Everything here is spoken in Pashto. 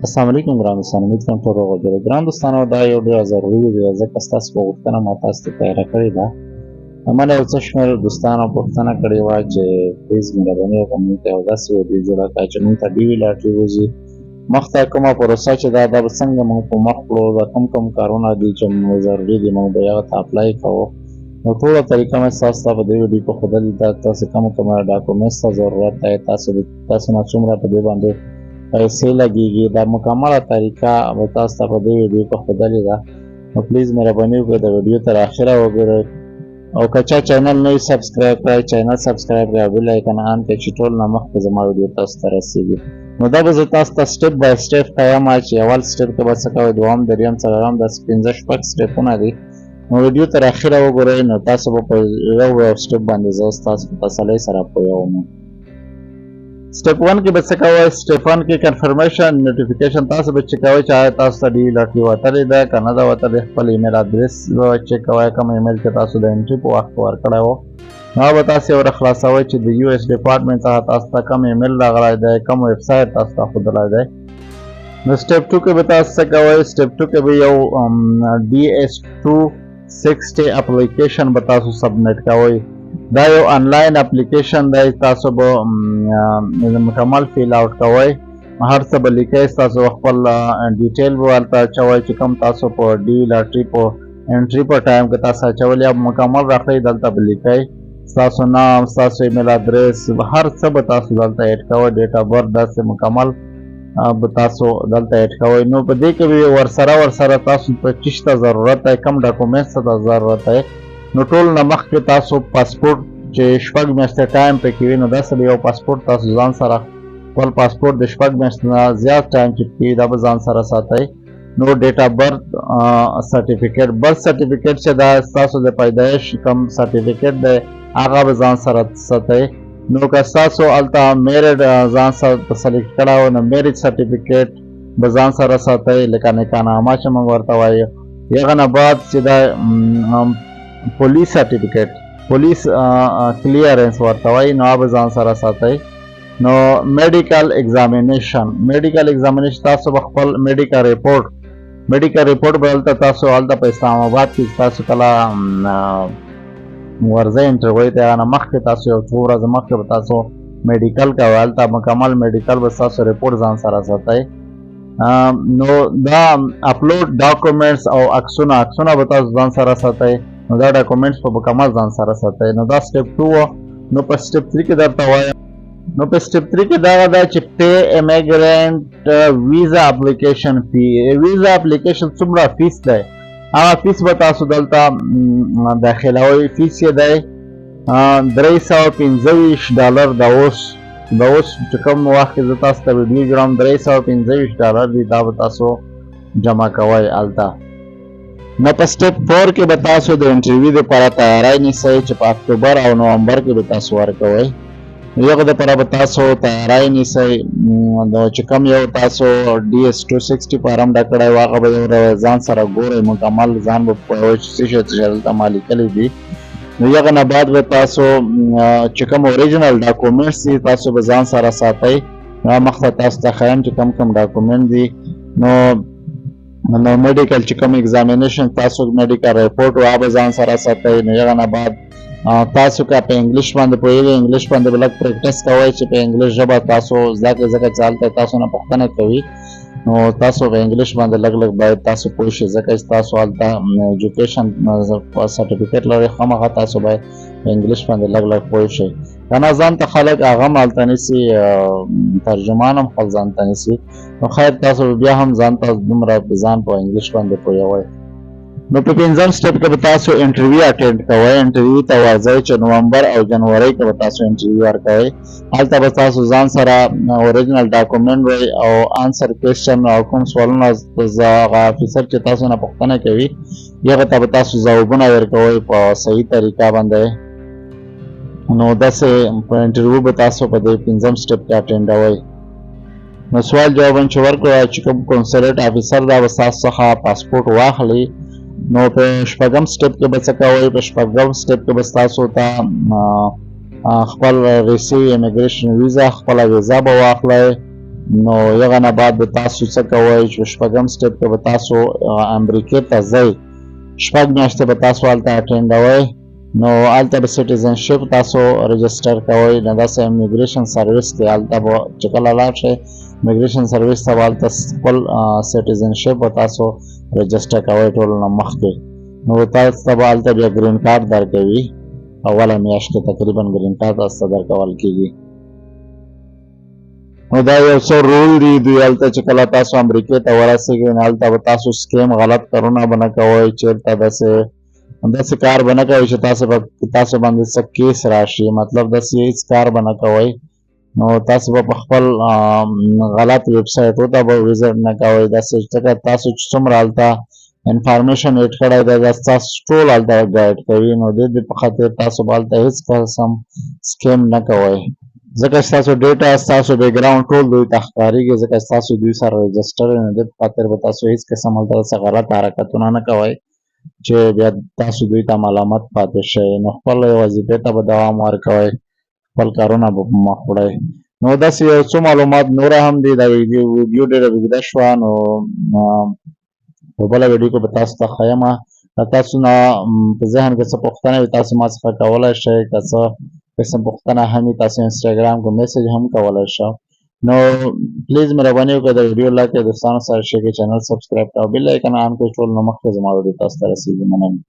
السلام علیکم ګران دوستانو، امید کوم ټول روغ جوړ. ګران دوستانو، دا یو ډېر ضروري ویډیو ده ځکه ستاسو په غوښتنه ما تاسو ته تیاره کړې ده. ما له یو څه شمېر دوستانو پوښتنه کړې وه چې پلیز مهرباني وکړه موږ ته یو داسې ویډیو جوړه کړه چې موږ ته ډي وي لاټري وځي. مخته کومه پروسه چې دا به څنګه موږ په مخ کړو، دا کوم کارونه دي چې موږ ضروري دي موږ به هغه ته اپلای کوو. نو ټوله طریقه مې ستاسو ته په دې ویډیو کې ښودلې ده. تاسو کوم ډاکومنټس ته ضرورت دی، تاسو نه څومره په دې باندې پیسې لګېږي، دا مکمله طریقه به تاسو ته په دې ویډیو کې ښودلې ده. نو پلیز مهرباني وکړئ د ویډیو تر اخره وګورئ، او که چا چینل نه وي سبسکرایب کړئ، چینل سبسکرایب کړئ او بیل آیکن آن کړئ چې ټول نه مخکې زما ویډیو تاسو ته رسیږي. نو دا به زه تاسو ته سټپ بای سټپ ښیم چې اول سټپ کې به څه کوئ، دوهم، دریم، څلورم، داسې 5-6 سټپونه دي. نو ویډیو تر اخره وګورئ، نو تاسو به په یو سټپ باندې زه تاسو په تسلۍ سره پوهوم. سټپ 1 کې به څه کوئ، سټپ 1 کې کنفرمیشن نوټیفیکیشن تاسو به چک کوئ چې آیا تاسو ته ډي لاټري وتلې ده که نه ده وتلې. خپل ایمیل ادرس به چک کوئ، کوم ایمیل چې تاسو د انټري په وخت ورکړی و نو به تاسو یې ورخلاصوئ چې د یو ایس ډپارټمنټ څخه تاسو ته کوم ایمیل راغلی دی، کوم ویب سایټ تاسو ته ښودلی دی. نو سټپ 2 کې به تاسو څه کوئ، سټپ 2 کې به یو DS260 اپلیکیشن به تاسو سبمیټ کوئ. دا یو آنلاین اپلیکیشن دی، تاسو به مکمل فیل آوټ کوئ، هر څه به لیکئ، تاسو خپل ډیټیل به ورته اچوئ چې کوم تاسو په ډي لاټري په انټري په ټایم کې تاسو اچولي مکمل راکړئ، دلته به لیکئ ستاسو نام، ستاسو ایمیل ادرس، هر څه به تاسو دلته ایډ کوئ، ډیټ اف برث داسې مکمل به تاسو دلته ایډ کوئ. نو په دې کې به ورسره تاسو ته چیز ته ضرورت دی، کوم ډاکومنټس ته ضرورت دی. نو ټول نه مخکې تاسو پاسپورټ چې 6 میاشتې ټایم پکې وي، نو داسې به یو پاسپورټ تاسو ځان سره، خپل پاسپورټ د 6 میاشتې نه زیات ټایم چې پکې وي دا به ځان سره ساتئ. نو ډیټ اف برث سرټیفیکیټ، برث سرټیفیکیټ چې دا ستاسو د پیدایش کوم سرټیفیکیټ دی هغه به ځان سره ساتئ. نو که ستاسو هلته میریډ ځان سره سلیکټ کړی و نو میریج سرټیفیکیټ به ځان سره ساتئ، لکه نکاحنامه چې موږ ورته وایو. هغه نه بعد چې دا پولیس سرټیفیکیټ، پولیس کلیرنس ورته وایي، نو هغه به ځان سره ساتئ. نو میډیکل ایگزامینیشن تاسو به خپل میډیکل ریپورټ به هلته تاسو هلته په اسلام آباد کې تاسو کله ورځئ انټرویو ته، هغه نه مخکې تاسو یو څو ورځې مخکې به تاسو میډیکل کوئ، هلته مکمل میډیکل به ستاسو ریپورټ ځان سره ساتئ. نو دا اپلوډ ډاکومنټس او عکسونه به تاسو ځان سره ساتئ. نو دا ډاکومنټس په مکمل ځان سره ساتئ. نو دا سټپ 2 و. نو په سټپ 3 کې درته وایم، نو په سټپ 3 کې دا ده چې پے امیګرنټ ویزا اپلیکیشن فی. ویزا اپلیکیشن څومره فیس دی هغه فیس به تاسو دلته داخلوئ. فیس یې دی $325. د اوس چې کوم وخت کې زه تاسو ته ویډیو جوړوم $325 دي، دا به تاسو جمع کوئ هلته. نو په سټپ 4 کې به تاسو د انټرویو دپاره تیاری نیسئ چې په اکتوبر او نومبر کې به تاسو ورکوئ. هغه دپاره به تاسو تیاری نیسئ. چې کوم یو تاسو DS260 فارم ډک کړی و هغه به ځان سره ګورئ، مکمل ځان به پوهوئ چې څه شی دلته ما لیکلي دي. نو هغه نه بعد به تاسو چې کوم اوریجنل ډاکومنټس دي تاسو به ځان سره ساتئ. مخته تاسو ته ښیم چې کوم ډاکومنټ دي. نو میډیکل چې کوم ایگزامینیشن تاسو میډیکل ریپورټ هغه به ځان سره ساتئ. نو هغه نه بعد تاسو که په انګلیش باندې پوهیږئ، انګلیش باندې به لږ پریکټس کوئ چې په انګلیش ژبه تاسو زده کړئ، ځکه چې هلته تاسو نه پوښتنه کوي. نو تاسو په انګلیش باندې لږ باید تاسو پوه شئ، ځکه چې تاسو هلته ایجوکیشن سرټیفیکیټ لرئ، خامخا تاسو باید په انګلیش باندې لږ پوه شئ. که نه ځان ته خلک هغه هم هلته نیسي، ترجمان هم خپل ځان ته نیسي. نو خیر تاسو بیا هم ځان ته دومره ځان په انګلیش باندې پوهوئ. نو په 5م سټپ کې به تاسو انټرویو اټینډ کوئ. انټرویو ته ورځئ چې نومبر او جنوري کې به تاسو انټرویو ورکوئ. هلته به تاسو ځان سره اوریجنل ډاکومنټ وئ او آنسر کوېسچن او کوم سوالونه هغه افیسر چې تاسو نه پوښتنه کوي هغه ته به تاسو ځوابونه ورکوئ په صحیح طریقه باندې. نو داسې په انټرویو به تاسو په دې 5م سټپ کې اټینډوئ. نو سوال جوابونه چې ورکړئ چې کوم کنسولیټ افیسر دا به ستاسو څخه پاسپورټ واخلي. نو په 6م سټپ کې به څه کوئ، په 6م سټپ کې به ستاسو ته خپل ریسیو امیګریشن ویزا، خپله ویزا به واخلئ. نو یغه نه بعد به تاسو څه کوئ چې شپږم سټپ کې به تاسو امریکې ته ځئ. شپږ میاشتې به تاسو هلته اټینډوئ. نو هلته به سټیزنشپ تاسو رجسټر کوئ. نو داسې امیګریشن سروس کې هلته به چې کله لاړ شئ امیګریشن سروس ته به هلته خپل سټیزنشپ به تاسو رجسټر کوئ ټولو نه مخکې. نو تاسو ته به هلته بیا ګرین کارت درکوي. اوله میاشت کې تقریبا ګرین کارت تاسو ته درکول کېږي. نو دا یو څه رول دي دوی هلته چې کله تاسو امریکې ته ورسېږئ نو هلته به تاسو سکیم غلط کارونه به نه کوئ. چېرته داسې کار به نه کوئ چې تاسو باندې څه کیس راشي. مطلب داسې هېڅ کار به نه کوئ. نو تاسو به په خپل غلط ویب سایټو ته به وزټ نه کوئ. داسې ځکه تاسو چې څومره هلته انفارمیشن ایډ کړی دی دا ستاسو ټول هلته ګایډ کوي. نو د دې په خاطر تاسو به هلته هېڅ قسم سکیم نه کوئ. ځکه ستاسو ډیټا ستاسو بیکګراؤنډ ټول دوی ته ښکارېږي. ځکه ستاسو دوی سره رجسټر نو د دې په خاطر به تاسو هېڅ قسم هلته څه غلط حرکتونه نه کوئ چې بیا تاسو دوی ته ملامت پاتې شئ. نو خپل وظیفې ته به دوام ورکوئ. خپل کارونه به په مخ وړئ. نو داسې یو څو معلومات نوره هم دي. دا ویډیو ډېره اوږده شوه. نو په بله ویډیو کې به تاسو ته ښیم. که تاسو نه په ذهن کې څه پوښتنه وي تاسو ما څخه کولی شئ. که څه قسم پوښتنه هم وي تاسو انسټاګرام کې میسج هم کولی شئ. نو پلیز مهرباني وکړئ د ویډیو لایک کړئ، دوستانو سره شیر کړئ، چینل سبسکرایب کړئ او بیل آیکن آن کړئ ټول نه مخکې زما ویډیو تاسو ته رسیږي. مننه.